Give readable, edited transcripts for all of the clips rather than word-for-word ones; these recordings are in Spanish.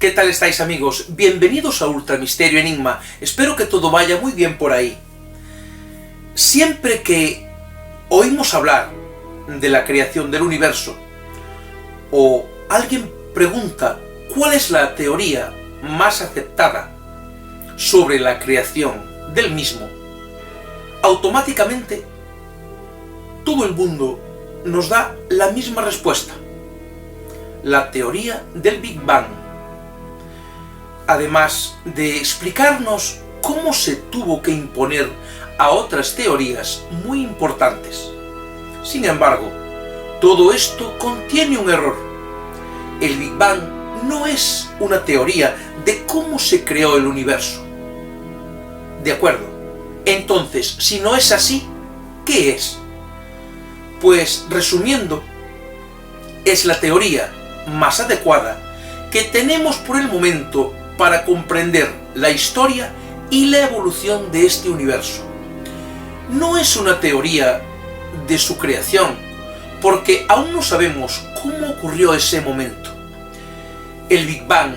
¿Qué tal estáis, amigos? Bienvenidos a Ultra Misterio Enigma. Espero que todo vaya muy bien por ahí. Siempre que oímos hablar de la creación del universo, o alguien pregunta cuál es la teoría más aceptada sobre la creación del mismo, automáticamente todo el mundo nos da la misma respuesta: la teoría del Big Bang. Además de explicarnos cómo se tuvo que imponer a otras teorías muy importantes. Sin embargo, todo esto contiene un error. El Big Bang no es una teoría de cómo se creó el universo. ¿De acuerdo? Entonces, si no es así, ¿qué es? Pues, resumiendo, es la teoría más adecuada que tenemos por el momento para comprender la historia y la evolución de este universo. No es una teoría de su creación, porque aún no sabemos cómo ocurrió ese momento. El Big Bang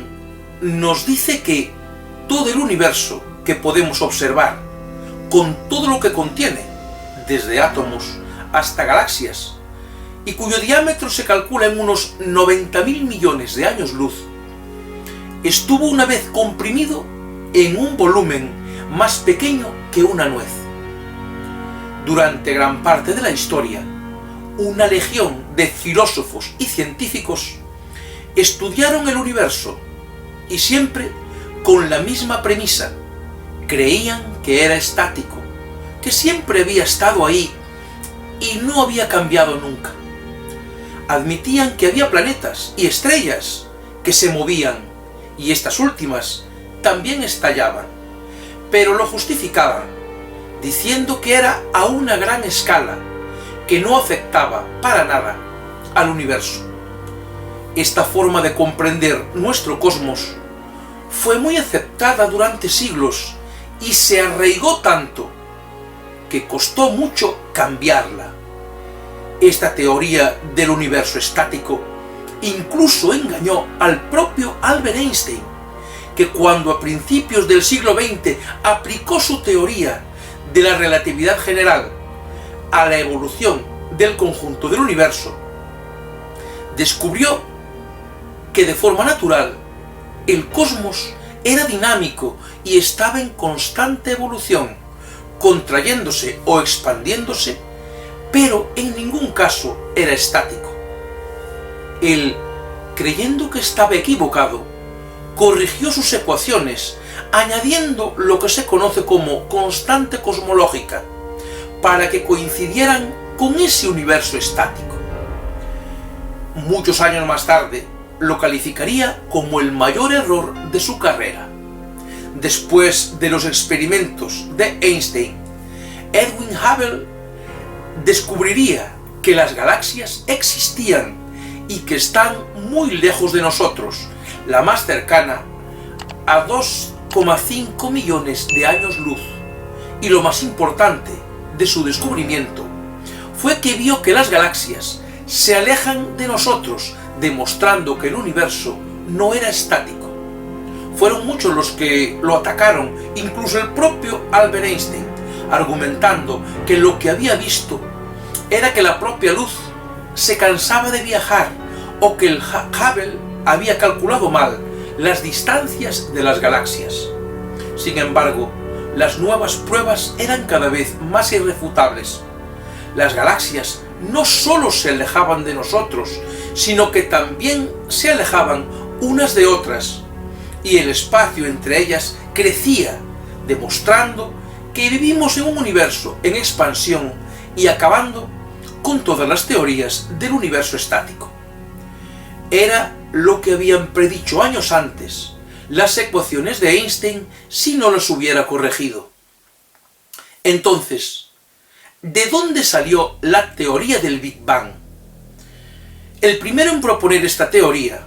nos dice que todo el universo que podemos observar, con todo lo que contiene, desde átomos hasta galaxias, y cuyo diámetro se calcula en unos 90.000 millones de años luz, estuvo una vez comprimido en un volumen más pequeño que una nuez. Durante gran parte de la historia, una legión de filósofos y científicos estudiaron el universo y siempre con la misma premisa: creían que era estático, que siempre había estado ahí y no había cambiado nunca. Admitían que había planetas y estrellas que se movían, y estas últimas también estallaban, pero lo justificaban, diciendo que era a una gran escala, que no afectaba para nada al universo. Esta forma de comprender nuestro cosmos fue muy aceptada durante siglos y se arraigó tanto que costó mucho cambiarla. Esta teoría del universo estático incluso engañó al propio Albert Einstein, que cuando a principios del siglo XX aplicó su teoría de la relatividad general a la evolución del conjunto del universo, descubrió que de forma natural el cosmos era dinámico y estaba en constante evolución, contrayéndose o expandiéndose, pero en ningún caso era estático. Él, creyendo que estaba equivocado, corrigió sus ecuaciones, añadiendo lo que se conoce como constante cosmológica, para que coincidieran con ese universo estático. Muchos años más tarde, lo calificaría como el mayor error de su carrera. Después de los experimentos de Einstein, Edwin Hubble descubriría que las galaxias existían y que están muy lejos de nosotros, la más cercana a 2,5 millones de años luz. Y lo más importante de su descubrimiento fue que vio que las galaxias se alejan de nosotros, demostrando que el universo no era estático. Fueron muchos los que lo atacaron, incluso el propio Albert Einstein, argumentando que lo que había visto era que la propia luz se cansaba de viajar, o que el Hubble había calculado mal las distancias de las galaxias. Sin embargo, las nuevas pruebas eran cada vez más irrefutables. Las galaxias no solo se alejaban de nosotros, sino que también se alejaban unas de otras, y el espacio entre ellas crecía, demostrando que vivimos en un universo en expansión y acabando con todas las teorías del universo estático. Era lo que habían predicho años antes las ecuaciones de Einstein si no las hubiera corregido. Entonces, ¿de dónde salió la teoría del Big Bang? El primero en proponer esta teoría,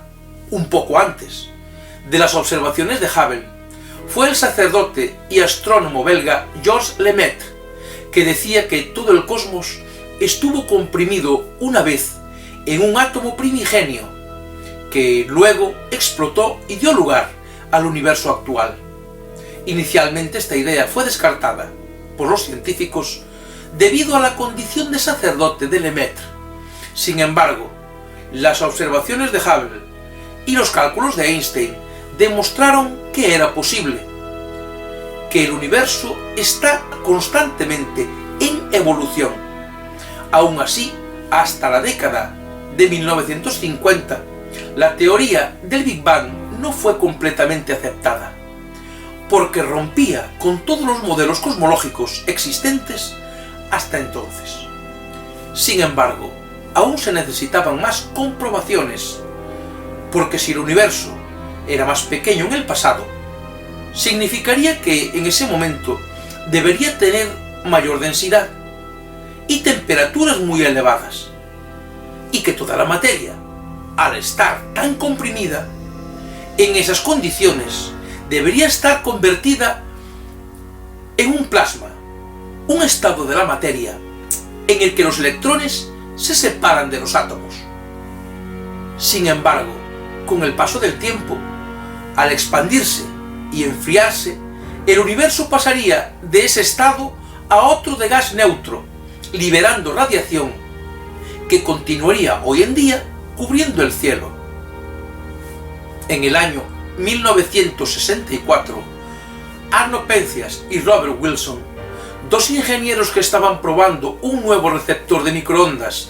un poco antes de las observaciones de Hubble, fue el sacerdote y astrónomo belga Georges Lemaitre, que decía que todo el cosmos estuvo comprimido una vez en un átomo primigenio que luego explotó y dio lugar al universo actual. Inicialmente esta idea fue descartada por los científicos debido a la condición de sacerdote de Lemaitre. Sin embargo, las observaciones de Hubble y los cálculos de Einstein demostraron que era posible, que el universo está constantemente en evolución. Aún así, hasta la década de 1950, la teoría del Big Bang no fue completamente aceptada, porque rompía con todos los modelos cosmológicos existentes hasta entonces. Sin embargo, aún se necesitaban más comprobaciones, porque si el universo era más pequeño en el pasado, significaría que en ese momento debería tener mayor densidad y temperaturas muy elevadas, y que toda la materia, al estar tan comprimida, en esas condiciones debería estar convertida en un plasma, un estado de la materia en el que los electrones se separan de los átomos. Sin embargo, con el paso del tiempo, al expandirse y enfriarse, el universo pasaría de ese estado a otro de gas neutro, liberando radiación que continuaría hoy en día cubriendo el cielo. En el año 1964, Arno Penzias y Robert Wilson, dos ingenieros que estaban probando un nuevo receptor de microondas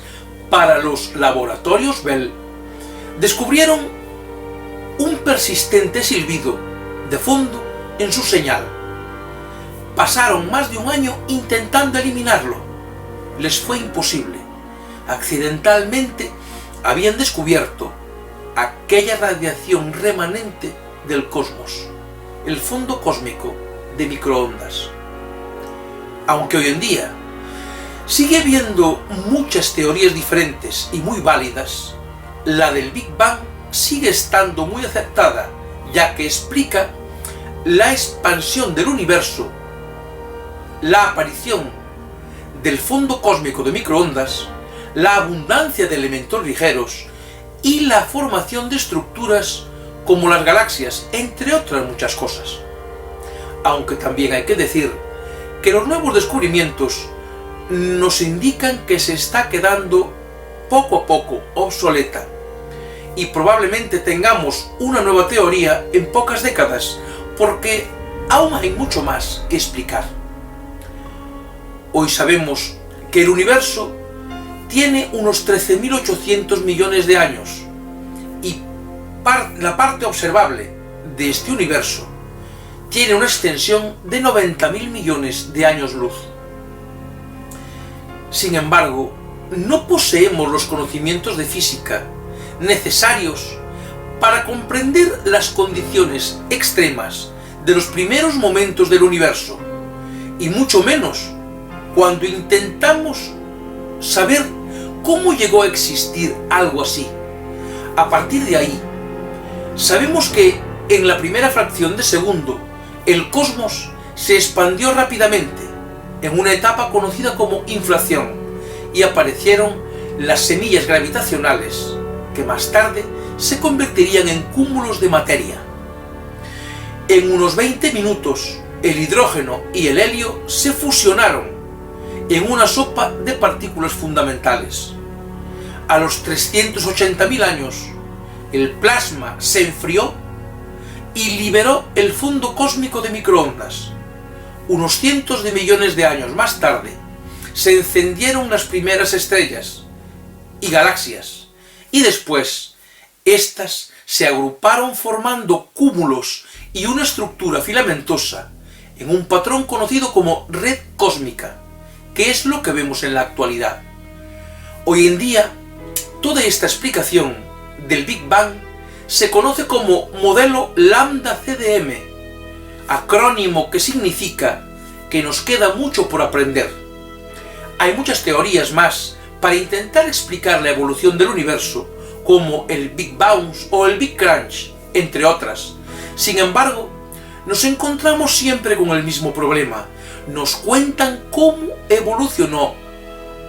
para los laboratorios Bell, descubrieron un persistente silbido de fondo en su señal. Pasaron más de un año intentando eliminarlo. Les fue imposible. Accidentalmente habían descubierto aquella radiación remanente del cosmos, el fondo cósmico de microondas. Aunque hoy en día sigue habiendo muchas teorías diferentes y muy válidas, la del Big Bang sigue estando muy aceptada, ya que explica la expansión del universo, la aparición del fondo cósmico de microondas, la abundancia de elementos ligeros y la formación de estructuras como las galaxias, entre otras muchas cosas. Aunque también hay que decir que los nuevos descubrimientos nos indican que se está quedando poco a poco obsoleta y probablemente tengamos una nueva teoría en pocas décadas, porque aún hay mucho más que explicar. Hoy sabemos que el universo tiene unos 13.800 millones de años y la parte observable de este universo tiene una extensión de 90.000 millones de años luz. Sin embargo, no poseemos los conocimientos de física necesarios para comprender las condiciones extremas de los primeros momentos del universo, y mucho menos cuando intentamos saber cómo llegó a existir algo así. A partir de ahí, sabemos que en la primera fracción de segundo, el cosmos se expandió rápidamente en una etapa conocida como inflación y aparecieron las semillas gravitacionales que más tarde se convertirían en cúmulos de materia. En unos 20 minutos, el hidrógeno y el helio se fusionaron en una sopa de partículas fundamentales. A los 380.000 años, el plasma se enfrió y liberó el fondo cósmico de microondas. Unos cientos de millones de años más tarde, se encendieron las primeras estrellas y galaxias, y después, estas se agruparon formando cúmulos y una estructura filamentosa en un patrón conocido como red cósmica, que es lo que vemos en la actualidad. Hoy en día, toda esta explicación del Big Bang se conoce como modelo Lambda CDM, acrónimo que significa que nos queda mucho por aprender. Hay muchas teorías más para intentar explicar la evolución del universo, como el Big Bounce o el Big Crunch, entre otras. Sin embargo, nos encontramos siempre con el mismo problema. Nos cuentan cómo evolucionó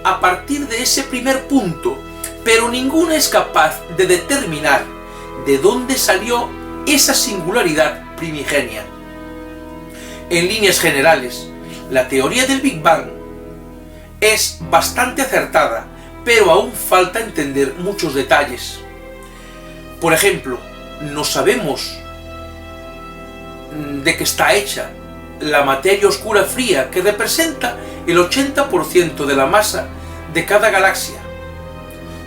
a partir de ese primer punto, pero ninguno es capaz de determinar de dónde salió esa singularidad primigenia. En líneas generales, la teoría del Big Bang es bastante acertada, pero aún falta entender muchos detalles. Por ejemplo, no sabemos de qué está hecha la materia oscura fría, que representa el 80% de la masa de cada galaxia.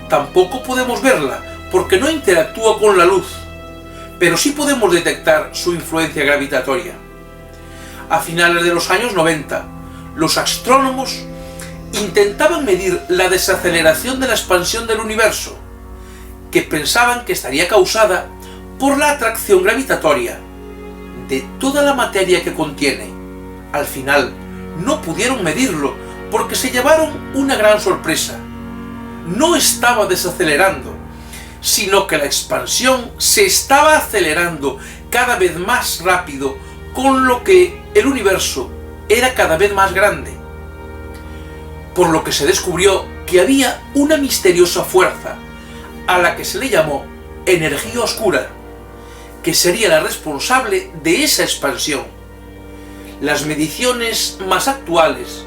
Tampoco podemos verla porque no interactúa con la luz, pero sí podemos detectar su influencia gravitatoria. A finales de los años 90, los astrónomos intentaban medir la desaceleración de la expansión del universo, que pensaban que estaría causada por la atracción gravitatoria de toda la materia que contiene. Al final, no pudieron medirlo porque se llevaron una gran sorpresa. No estaba desacelerando, sino que la expansión se estaba acelerando cada vez más rápido, con lo que el universo era cada vez más grande. Por lo que se descubrió que había una misteriosa fuerza, a la que se le llamó energía oscura, que sería la responsable de esa expansión. Las mediciones más actuales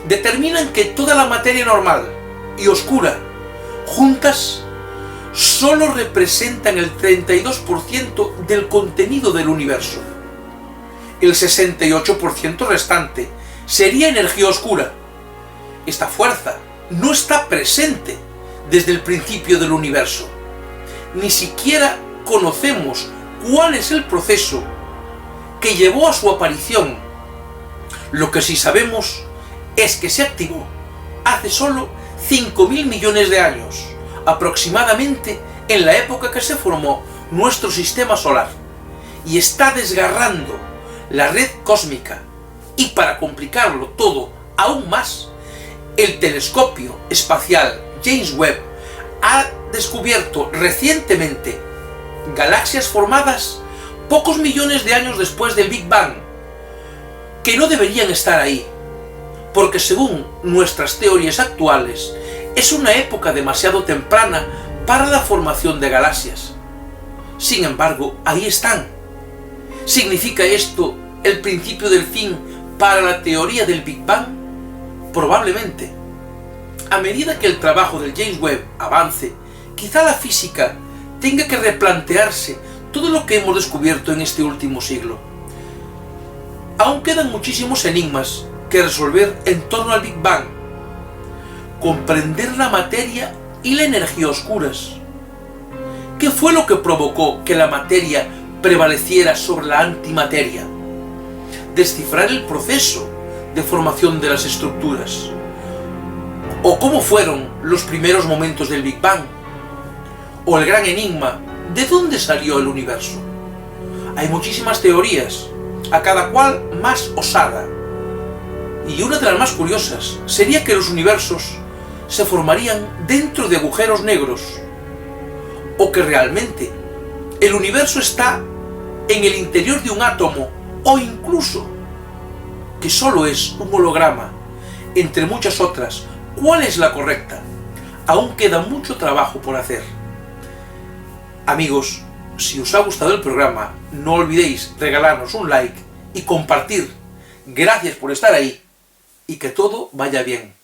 determinan que toda la materia normal y oscura, juntas, solo representan el 32% del contenido del universo. El 68% restante sería energía oscura. Esta fuerza no está presente desde el principio del universo. Ni siquiera conocemos cuál es el proceso que llevó a su aparición. Lo que sí sabemos es que se activó hace solo 5.000 millones de años, aproximadamente en la época que se formó nuestro sistema solar, y está desgarrando la red cósmica. Y para complicarlo todo aún más, el telescopio espacial James Webb ha descubierto recientemente galaxias formadas pocos millones de años después del Big Bang, que no deberían estar ahí, porque según nuestras teorías actuales, es una época demasiado temprana para la formación de galaxias. Sin embargo, ahí están. ¿Significa esto el principio del fin para la teoría del Big Bang? Probablemente. A medida que el trabajo del James Webb avance, quizá la física tenga que replantearse todo lo que hemos descubierto en este último siglo. Aún quedan muchísimos enigmas que resolver en torno al Big Bang. Comprender la materia y la energía oscuras. ¿Qué fue lo que provocó que la materia prevaleciera sobre la antimateria? Descifrar el proceso de formación de las estructuras. ¿O cómo fueron los primeros momentos del Big Bang? ¿O el gran enigma de dónde salió el universo? Hay muchísimas teorías, a cada cual más osada. Y una de las más curiosas sería que los universos se formarían dentro de agujeros negros, o que realmente el universo está en el interior de un átomo, o incluso que solo es un holograma, entre muchas otras. ¿Cuál es la correcta? Aún queda mucho trabajo por hacer. Amigos, si os ha gustado el programa, no olvidéis regalarnos un like y compartir. Gracias por estar ahí y que todo vaya bien.